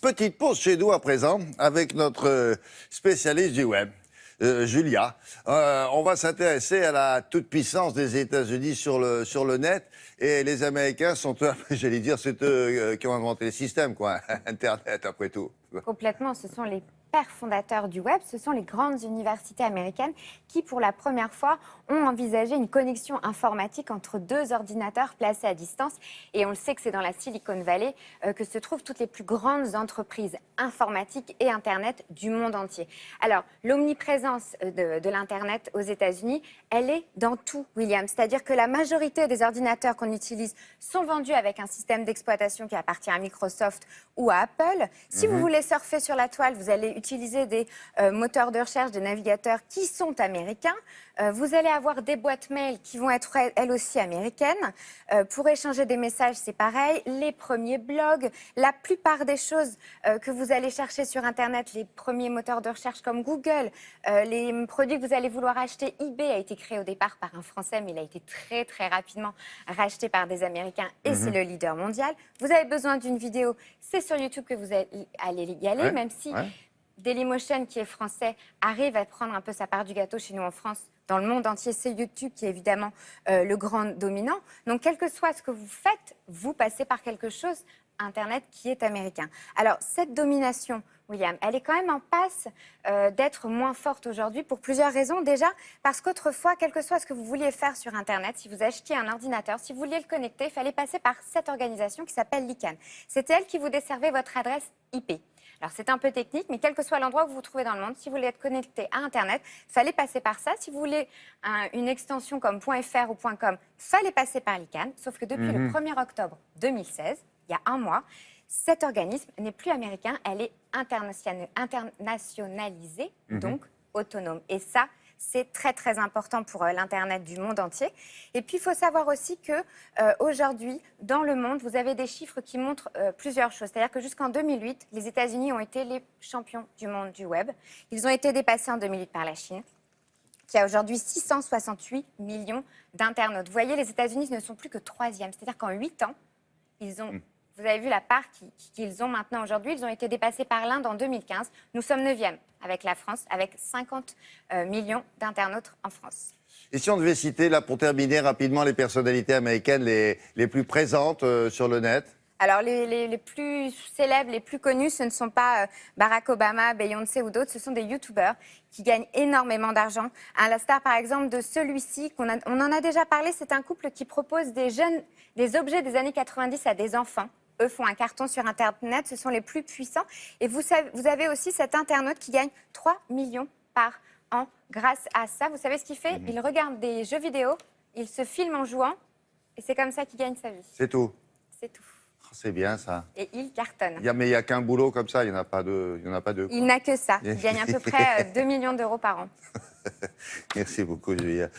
Petite pause chez nous à présent avec notre spécialiste du web, Julia. On va s'intéresser à la toute-puissance des États-Unis sur le net. Et les Américains sont eux, j'allais dire, c'est eux qui ont inventé le système, quoi. Internet, après tout. Complètement, ce sont les pères fondateurs du web, ce sont les grandes universités américaines qui, pour la première fois, ont envisagé une connexion informatique entre deux ordinateurs placés à distance. Et on le sait que c'est dans la Silicon Valley que se trouvent toutes les plus grandes entreprises informatiques et Internet du monde entier. Alors, l'omniprésence de l'Internet aux États-Unis, elle est dans tout, William. C'est-à-dire que la majorité des ordinateurs qu'on utilise sont vendus avec un système d'exploitation qui appartient à Microsoft ou à Apple. Si vous voulez surfer sur la toile, vous allez utiliser des moteurs de recherche, des navigateurs qui sont américains. Vous allez avoir des boîtes mail qui vont être elles aussi américaines. Pour échanger des messages, c'est pareil. Les premiers blogs, la plupart des choses que vous allez chercher sur Internet, les premiers moteurs de recherche comme Google, les produits que vous allez vouloir acheter, eBay a été créé au départ par un Français, mais il a été très très rapidement racheté par des Américains et c'est le leader mondial. Vous avez besoin d'une vidéo, c'est sur YouTube que vous allez y aller, même si Dailymotion, qui est français, arrive à prendre un peu sa part du gâteau chez nous en France. Dans le monde entier, c'est YouTube qui est évidemment le grand dominant. Donc, quel que soit ce que vous faites, vous passez par quelque chose, Internet, qui est américain. Alors, cette domination, William, elle est quand même en passe d'être moins forte aujourd'hui pour plusieurs raisons. Déjà, parce qu'autrefois, quel que soit ce que vous vouliez faire sur Internet, si vous achetiez un ordinateur, si vous vouliez le connecter, il fallait passer par cette organisation qui s'appelle l'ICANN. C'était elle qui vous desservait votre adresse IP. Alors, c'est un peu technique, mais quel que soit l'endroit où vous vous trouvez dans le monde, si vous voulez être connecté à Internet, il fallait passer par ça. Si vous voulez une extension comme .fr ou .com, il fallait passer par l'ICANN. Sauf que depuis le 1er octobre 2016, il y a un mois, cet organisme n'est plus américain, elle est internationalisée, donc autonome. Et ça, c'est très, très important pour l'Internet du monde entier. Et puis, il faut savoir aussi qu'aujourd'hui, dans le monde, vous avez des chiffres qui montrent plusieurs choses. C'est-à-dire que jusqu'en 2008, les États-Unis ont été les champions du monde du web. Ils ont été dépassés en 2008 par la Chine, qui a aujourd'hui 668 millions d'internautes. Vous voyez, les États-Unis ne sont plus que troisième. C'est-à-dire qu'en 8 ans, ils ont... Vous avez vu la part qu'ils ont maintenant aujourd'hui. Ils ont été dépassés par l'Inde en 2015. Nous sommes 9e avec la France, avec 50 millions d'internautes en France. Et si on devait citer, là, pour terminer rapidement, les personnalités américaines les plus présentes sur le net? Alors, les plus célèbres, les plus connus, ce ne sont pas Barack Obama, Beyoncé ou d'autres, ce sont des youtubeurs qui gagnent énormément d'argent. À l'instar, par exemple, de celui-ci, on en a déjà parlé, c'est un couple qui propose des objets des années 90 à des enfants. Eux font un carton sur Internet, ce sont les plus puissants. Et vous avez aussi cet internaute qui gagne 3 millions par an grâce à ça. Vous savez ce qu'il fait? Il regarde des jeux vidéo, il se filme en jouant, et c'est comme ça qu'il gagne sa vie. C'est tout? C'est tout. C'est bien, ça. Et il cartonne. Mais il n'y a qu'un boulot comme ça, il n'y en a pas deux. Il n'a que ça. Il gagne à peu près 2 millions d'euros par an. Merci beaucoup, Julia.